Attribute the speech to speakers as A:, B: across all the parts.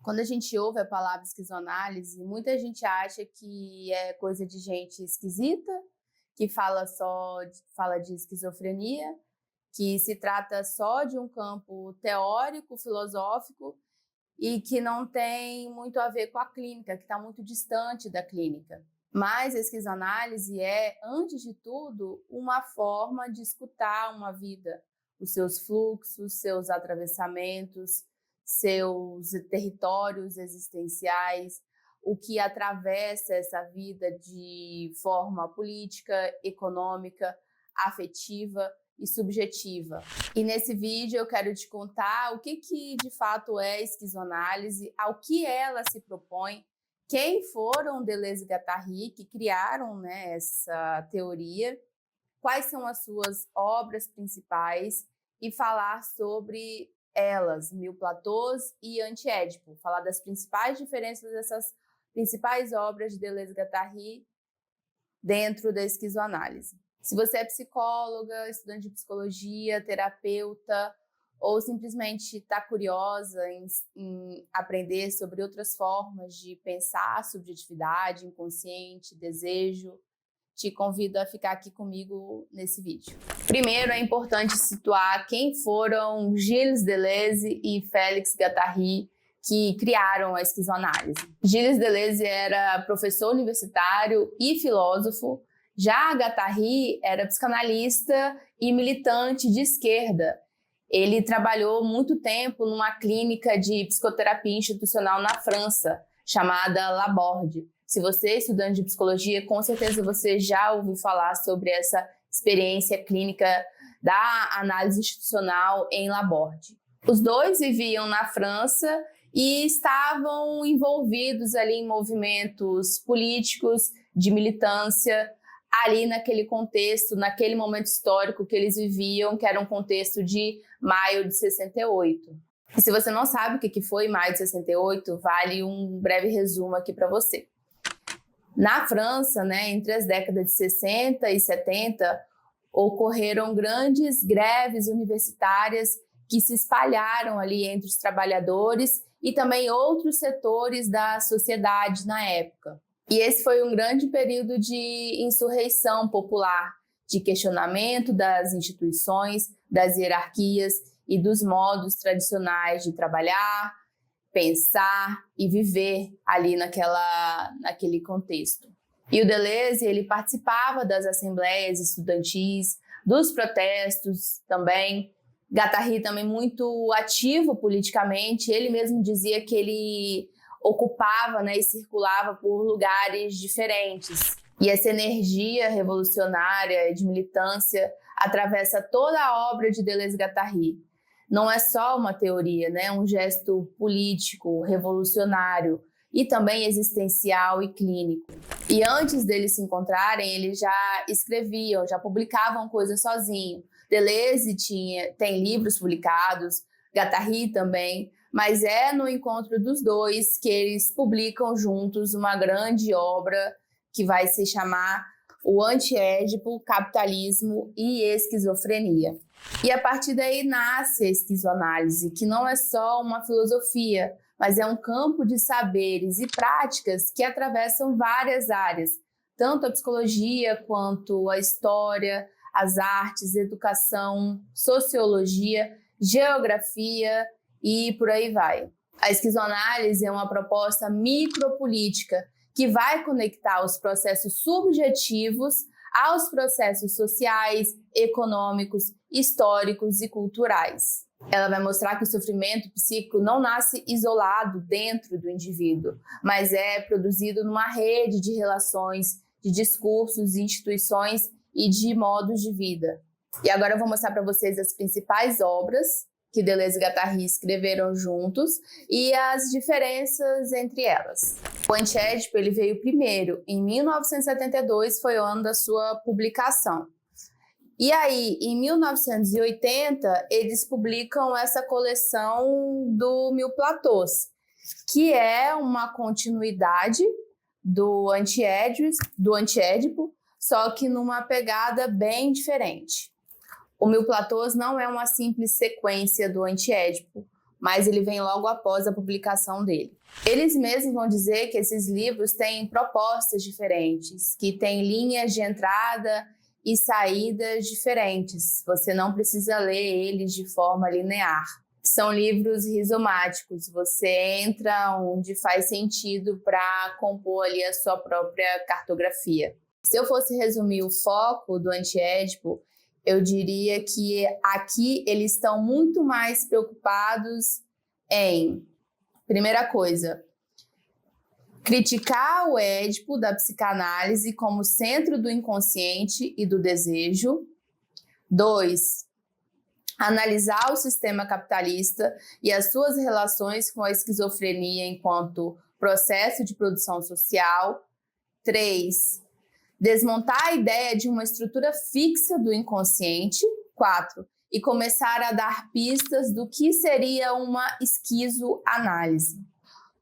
A: Quando a gente ouve a palavra esquizoanálise, muita gente acha que é coisa de gente esquisita, que fala de esquizofrenia, que se trata só de um campo teórico, filosófico e que não tem muito a ver com a clínica, que está muito distante da clínica. Mas a esquizoanálise é, antes de tudo, uma forma de escutar uma vida, os seus fluxos, seus atravessamentos, seus territórios existenciais, o que atravessa essa vida de forma política, econômica, afetiva e subjetiva. E nesse vídeo eu quero te contar o que de fato é esquizoanálise, ao que ela se propõe, quem foram Deleuze e Guattari que criaram, essa teoria, quais são as suas obras principais e falar sobre elas, Mil Platôs e Antiédipo, falar das principais diferenças dessas principais obras de Deleuze e Guattari dentro da esquizoanálise. Se você é psicóloga, estudante de psicologia, terapeuta, ou simplesmente está curiosa em aprender sobre outras formas de pensar subjetividade, inconsciente, desejo, te convido a ficar aqui comigo nesse vídeo. Primeiro, é importante situar quem foram Gilles Deleuze e Félix Guattari, que criaram a esquizoanálise. Gilles Deleuze era professor universitário e filósofo. Já Guattari era psicanalista e militante de esquerda. Ele trabalhou muito tempo numa clínica de psicoterapia institucional na França, chamada Laborde. Se você é estudante de psicologia, com certeza você já ouviu falar sobre essa experiência clínica da análise institucional em Laborde. Os dois viviam na França e estavam envolvidos ali em movimentos políticos, de militância, ali naquele contexto, naquele momento histórico que eles viviam, que era um contexto de maio de 68. E se você não sabe o que foi maio de 68, vale um breve resumo aqui para você. Na França, entre as décadas de 60 e 70, ocorreram grandes greves universitárias que se espalharam ali entre os trabalhadores e também outros setores da sociedade na época. E esse foi um grande período de insurreição popular, de questionamento das instituições, das hierarquias e dos modos tradicionais de trabalhar, pensar e viver ali naquele contexto. E o Deleuze, ele participava das assembleias estudantis, dos protestos também. Guattari também muito ativo politicamente, ele mesmo dizia que ele ocupava e circulava por lugares diferentes. E essa energia revolucionária de militância atravessa toda a obra de Deleuze e Guattari. Não é só uma teoria, é um gesto político, revolucionário e também existencial e clínico. E antes deles se encontrarem, eles já escreviam, já publicavam coisas sozinhos. Deleuze tem livros publicados, Guattari também, mas é no encontro dos dois que eles publicam juntos uma grande obra que vai se chamar O Antiédipo, Capitalismo e Esquizofrenia. E a partir daí nasce a esquizoanálise, que não é só uma filosofia, mas é um campo de saberes e práticas que atravessam várias áreas, tanto a psicologia quanto a história, as artes, educação, sociologia, geografia e por aí vai. A esquizoanálise é uma proposta micropolítica que vai conectar os processos subjetivos aos processos sociais, econômicos, históricos e culturais. Ela vai mostrar que o sofrimento psíquico não nasce isolado dentro do indivíduo, mas é produzido numa rede de relações, de discursos, instituições e de modos de vida. E agora eu vou mostrar para vocês as principais obras que Deleuze e Guattari escreveram juntos e as diferenças entre elas. O Antiédipo ele veio primeiro, em 1972 foi o ano da sua publicação. E aí, em 1980, eles publicam essa coleção do Mil Platôs, que é uma continuidade do Antiédipo, só que numa pegada bem diferente. O Mil Platôs não é uma simples sequência do Antiédipo, mas ele vem logo após a publicação dele. Eles mesmos vão dizer que esses livros têm propostas diferentes, que têm linhas de entrada e saídas diferentes. Você não precisa ler eles de forma linear. São livros rizomáticos, você entra onde faz sentido para compor ali a sua própria cartografia. Se eu fosse resumir o foco do Anti-Édipo, eu diria que aqui eles estão muito mais preocupados em, primeira coisa, criticar o Édipo da psicanálise como centro do inconsciente e do desejo. 2, analisar o sistema capitalista e as suas relações com a esquizofrenia enquanto processo de produção social. 3, desmontar a ideia de uma estrutura fixa do inconsciente. 4, e começar a dar pistas do que seria uma esquizoanálise.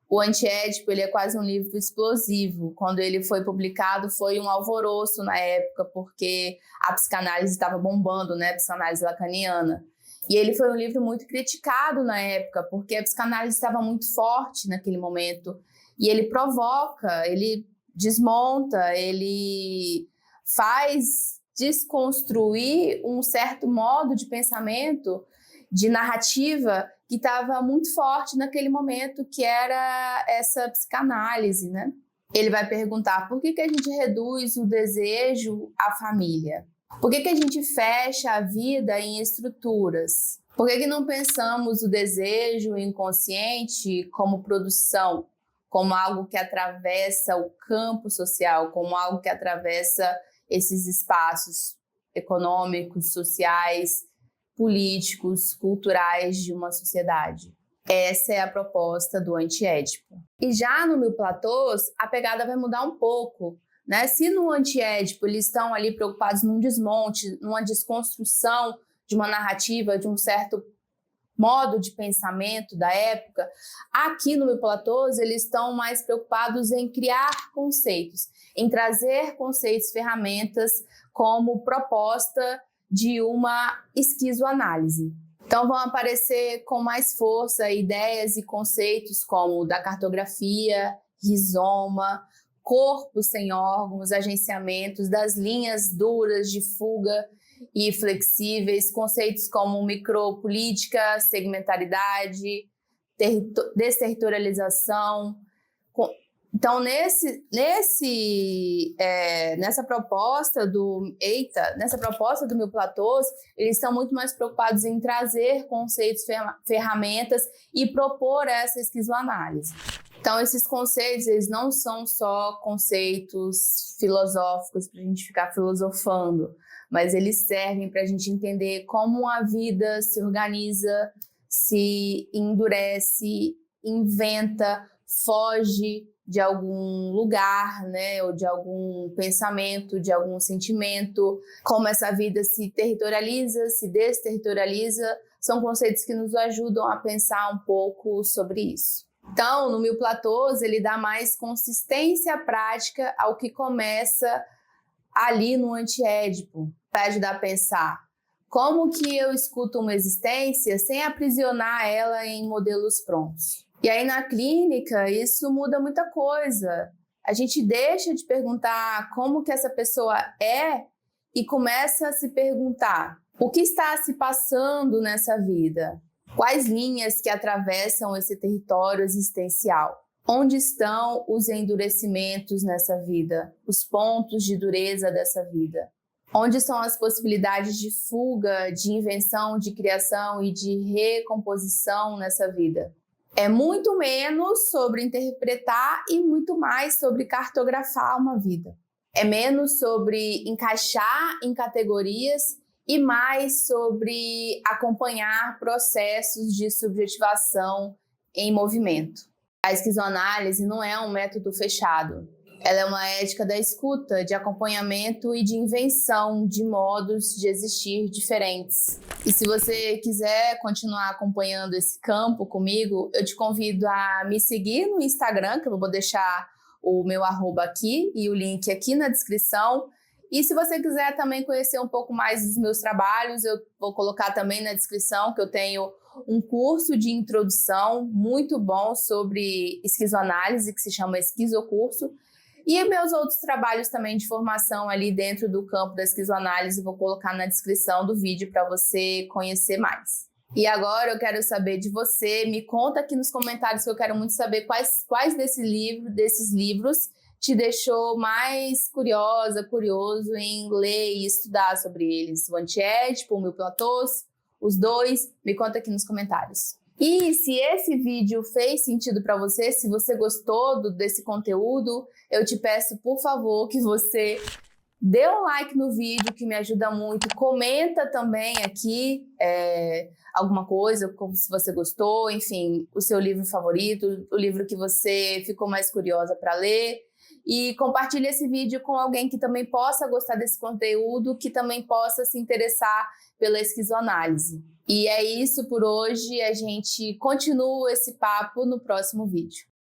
A: O Anti-Édipo, ele é quase um livro explosivo. Quando ele foi publicado, foi um alvoroço na época, porque a psicanálise estava bombando, né? A psicanálise lacaniana. E ele foi um livro muito criticado na época, porque a psicanálise estava muito forte naquele momento. E ele provoca, ele desmonta, ele faz desconstruir um certo modo de pensamento, de narrativa, que estava muito forte naquele momento, que era essa psicanálise, né? Ele vai perguntar por que a gente reduz o desejo à família? Por que a gente fecha a vida em estruturas? Por que não pensamos o desejo inconsciente como produção, como algo que atravessa o campo social, como algo que atravessa esses espaços econômicos, sociais, políticos, culturais de uma sociedade? Essa é a proposta do Anti-Édipo. E já no Mil Platôs, a pegada vai mudar um pouco, né? Se no Anti-Édipo eles estão ali preocupados num desmonte, numa desconstrução de uma narrativa, de um certo modo de pensamento da época, aqui no Mil Platôs eles estão mais preocupados em criar conceitos, em trazer conceitos, ferramentas como proposta de uma esquizoanálise. Então vão aparecer com mais força ideias e conceitos como da cartografia, rizoma, corpos sem órgãos, agenciamentos, das linhas duras de fuga e flexíveis, conceitos como micropolítica, segmentaridade, desterritorialização. Então, nessa proposta do Mil Platôs, eles estão muito mais preocupados em trazer conceitos, ferramentas e propor essa esquizoanálise. Então, esses conceitos, eles não são só conceitos filosóficos para a gente ficar filosofando, mas eles servem para a gente entender como a vida se organiza, se endurece, inventa, foge de algum lugar, né, ou de algum pensamento, de algum sentimento, como essa vida se territorializa, se desterritorializa, são conceitos que nos ajudam a pensar um pouco sobre isso. Então, no Mil Platôs, ele dá mais consistência prática ao que começa ali no Anti-Édipo, para ajudar a pensar como que eu escuto uma existência sem aprisionar ela em modelos prontos. E aí, na clínica, isso muda muita coisa. A gente deixa de perguntar como que essa pessoa é e começa a se perguntar o que está se passando nessa vida? Quais linhas que atravessam esse território existencial? Onde estão os endurecimentos nessa vida? Os pontos de dureza dessa vida? Onde são as possibilidades de fuga, de invenção, de criação e de recomposição nessa vida? É muito menos sobre interpretar e muito mais sobre cartografar uma vida. É menos sobre encaixar em categorias e mais sobre acompanhar processos de subjetivação em movimento. A esquizoanálise não é um método fechado. Ela é uma ética da escuta, de acompanhamento e de invenção de modos de existir diferentes. E se você quiser continuar acompanhando esse campo comigo, eu te convido a me seguir no Instagram, que eu vou deixar o meu @ aqui e o link aqui na descrição, E se você quiser também conhecer um pouco mais dos meus trabalhos, eu vou colocar também na descrição que eu tenho um curso de introdução muito bom sobre esquizoanálise, que se chama Esquizocurso. E meus outros trabalhos também de formação ali dentro do campo da esquizoanálise, vou colocar na descrição do vídeo para você conhecer mais. E agora eu quero saber de você, me conta aqui nos comentários que eu quero muito saber quais desses livros te deixou mais curioso em ler e estudar sobre eles. O Antiédipo, o Mil Platôs, os dois, me conta aqui nos comentários. E se esse vídeo fez sentido para você, se você gostou desse conteúdo, eu te peço, por favor, que você dê um like no vídeo, que me ajuda muito. Comenta também aqui alguma coisa, como se você gostou, enfim, o seu livro favorito, o livro que você ficou mais curiosa para ler. E compartilhe esse vídeo com alguém que também possa gostar desse conteúdo, que também possa se interessar pela esquizoanálise. E é isso por hoje, a gente continua esse papo no próximo vídeo.